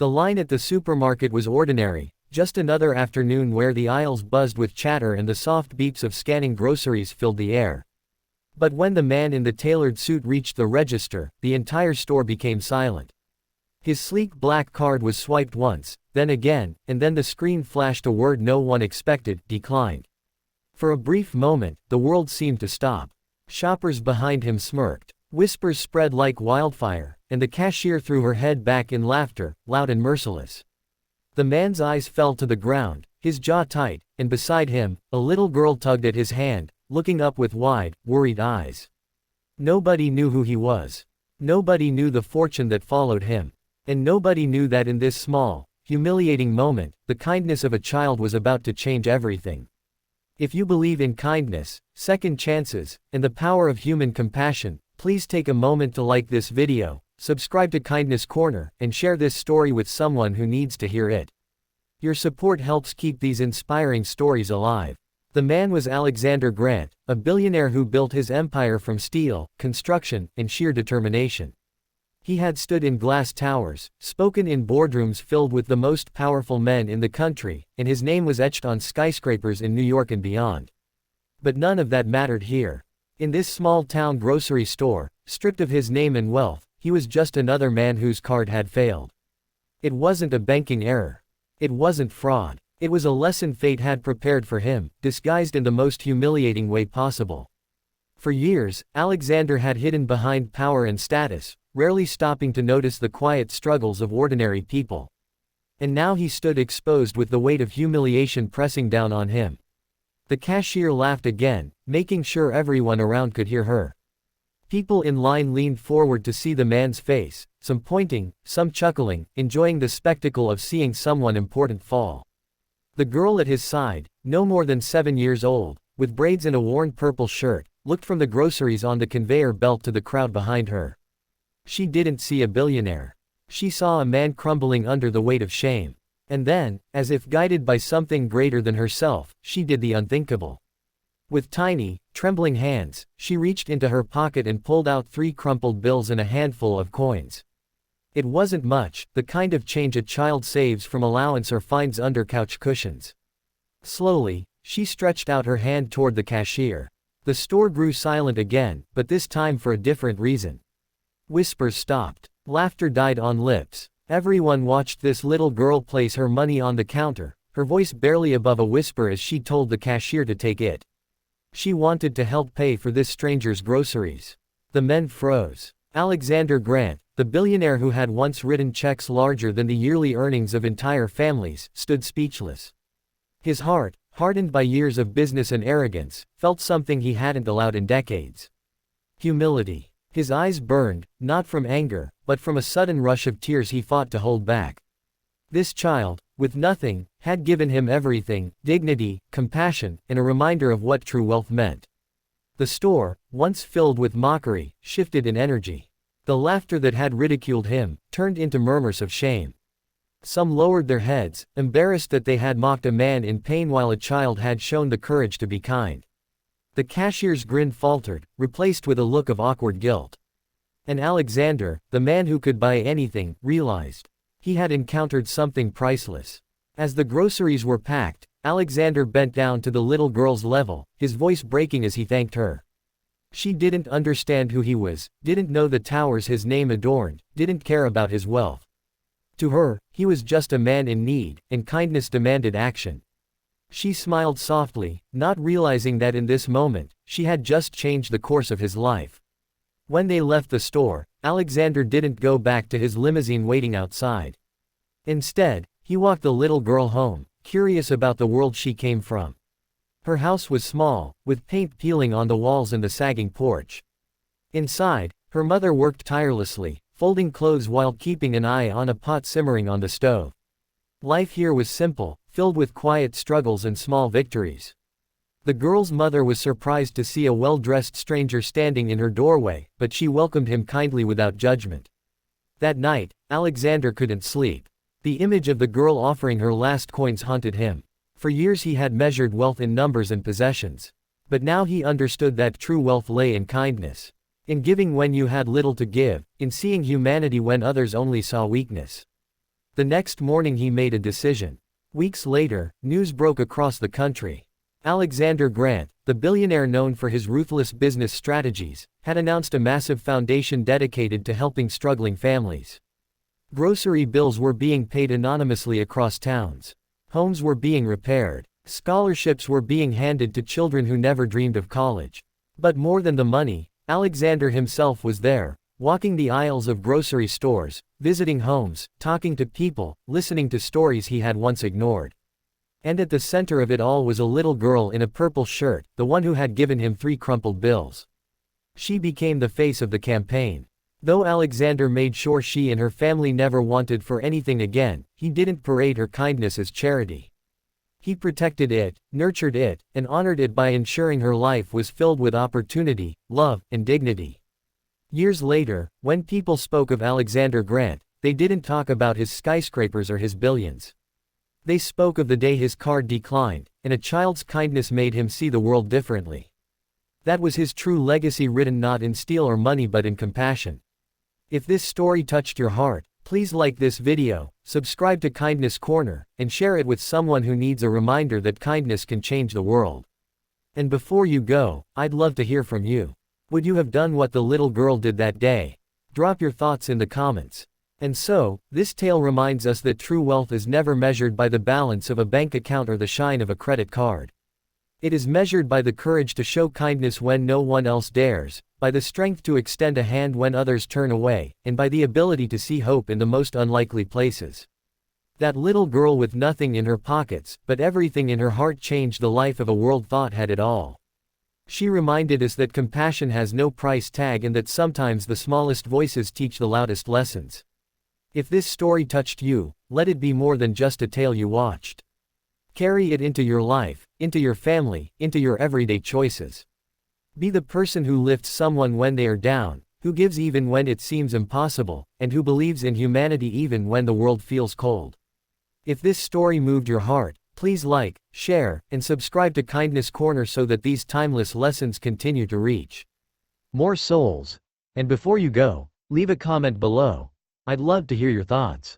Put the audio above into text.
The line at the supermarket was ordinary, just another afternoon where the aisles buzzed with chatter and the soft beeps of scanning groceries filled the air. But when the man in the tailored suit reached the register, the entire store became silent. His sleek black card was swiped once, then again, and then the screen flashed a word no one expected: declined. For a brief moment, the world seemed to stop. Shoppers behind him smirked. Whispers spread like wildfire, and the cashier threw her head back in laughter, loud and merciless. The man's eyes fell to the ground, his jaw tight, and beside him, a little girl tugged at his hand, looking up with wide, worried eyes. Nobody knew who he was. Nobody knew the fortune that followed him. And nobody knew that in this small, humiliating moment, the kindness of a child was about to change everything. If you believe in kindness, second chances, and the power of human compassion, please take a moment to like this video, subscribe to Kindness Corner, and share this story with someone who needs to hear it. Your support helps keep these inspiring stories alive. The man was Alexander Grant, a billionaire who built his empire from steel, construction, and sheer determination. He had stood in glass towers, spoken in boardrooms filled with the most powerful men in the country, and his name was etched on skyscrapers in New York and beyond. But none of that mattered here. In this small-town grocery store, stripped of his name and wealth, he was just another man whose card had failed. It wasn't a banking error. It wasn't fraud. It was a lesson fate had prepared for him, disguised in the most humiliating way possible. For years, Alexander had hidden behind power and status, rarely stopping to notice the quiet struggles of ordinary people. And now he stood exposed with the weight of humiliation pressing down on him. The cashier laughed again, making sure everyone around could hear her. People in line leaned forward to see the man's face, some pointing, some chuckling, enjoying the spectacle of seeing someone important fall. The girl at his side, no more than 7 years old, with braids and a worn purple shirt, looked from the groceries on the conveyor belt to the crowd behind her. She didn't see a billionaire. She saw a man crumbling under the weight of shame. And then, as if guided by something greater than herself, she did the unthinkable. With tiny, trembling hands, she reached into her pocket and pulled out 3 crumpled bills and a handful of coins. It wasn't much, the kind of change a child saves from allowance or finds under couch cushions. Slowly, she stretched out her hand toward the cashier. The store grew silent again, but this time for a different reason. Whispers stopped. Laughter died on lips. Everyone watched this little girl place her money on the counter, her voice barely above a whisper as she told the cashier to take it. She wanted to help pay for this stranger's groceries. The men froze. Alexander Grant, the billionaire who had once written checks larger than the yearly earnings of entire families, stood speechless. His heart, hardened by years of business and arrogance, felt something he hadn't allowed in decades. Humility. His eyes burned, not from anger, but from a sudden rush of tears he fought to hold back. This child, with nothing, had given him everything: dignity, compassion, and a reminder of what true wealth meant. The store, once filled with mockery, shifted in energy. The laughter that had ridiculed him turned into murmurs of shame. Some lowered their heads, embarrassed that they had mocked a man in pain while a child had shown the courage to be kind. The cashier's grin faltered, replaced with a look of awkward guilt. And Alexander, the man who could buy anything, realized he had encountered something priceless. As the groceries were packed, Alexander bent down to the little girl's level, his voice breaking as he thanked her. She didn't understand who he was, didn't know the towers his name adorned, didn't care about his wealth. To her, he was just a man in need, and kindness demanded action. She smiled softly, not realizing that in this moment, she had just changed the course of his life. When they left the store, Alexander didn't go back to his limousine waiting outside. Instead, he walked the little girl home, curious about the world she came from. Her house was small, with paint peeling on the walls and the sagging porch. Inside, her mother worked tirelessly, folding clothes while keeping an eye on a pot simmering on the stove. Life here was simple, filled with quiet struggles and small victories. The girl's mother was surprised to see a well-dressed stranger standing in her doorway, but she welcomed him kindly without judgment. That night, Alexander couldn't sleep. The image of the girl offering her last coins haunted him. For years he had measured wealth in numbers and possessions. But now he understood that true wealth lay in kindness. In giving when you had little to give, in seeing humanity when others only saw weakness. The next morning he made a decision. Weeks later, news broke across the country. Alexander Grant, the billionaire known for his ruthless business strategies, had announced a massive foundation dedicated to helping struggling families. Grocery bills were being paid anonymously across towns. Homes were being repaired. Scholarships were being handed to children who never dreamed of college. But more than the money, Alexander himself was there, walking the aisles of grocery stores, visiting homes, talking to people, listening to stories he had once ignored. And at the center of it all was a little girl in a purple shirt, the one who had given him 3 crumpled bills. She became the face of the campaign. Though Alexander made sure she and her family never wanted for anything again, he didn't parade her kindness as charity. He protected it, nurtured it, and honored it by ensuring her life was filled with opportunity, love, and dignity. Years later, when people spoke of Alexander Grant, they didn't talk about his skyscrapers or his billions. They spoke of the day his card declined, and a child's kindness made him see the world differently. That was his true legacy, written not in steel or money but in compassion. If this story touched your heart, please like this video, subscribe to Kindness Corner, and share it with someone who needs a reminder that kindness can change the world. And before you go, I'd love to hear from you. Would you have done what the little girl did that day? Drop your thoughts in the comments. And so, this tale reminds us that true wealth is never measured by the balance of a bank account or the shine of a credit card. It is measured by the courage to show kindness when no one else dares, by the strength to extend a hand when others turn away, and by the ability to see hope in the most unlikely places. That little girl with nothing in her pockets, but everything in her heart changed the life of a world thought had it all. She reminded us that compassion has no price tag and that sometimes the smallest voices teach the loudest lessons. If this story touched you, let it be more than just a tale you watched. Carry it into your life, into your family, into your everyday choices. Be the person who lifts someone when they are down, who gives even when it seems impossible, and who believes in humanity even when the world feels cold. If this story moved your heart, please like, share, and subscribe to Kindness Corner so that these timeless lessons continue to reach more souls. And before you go, leave a comment below. I'd love to hear your thoughts.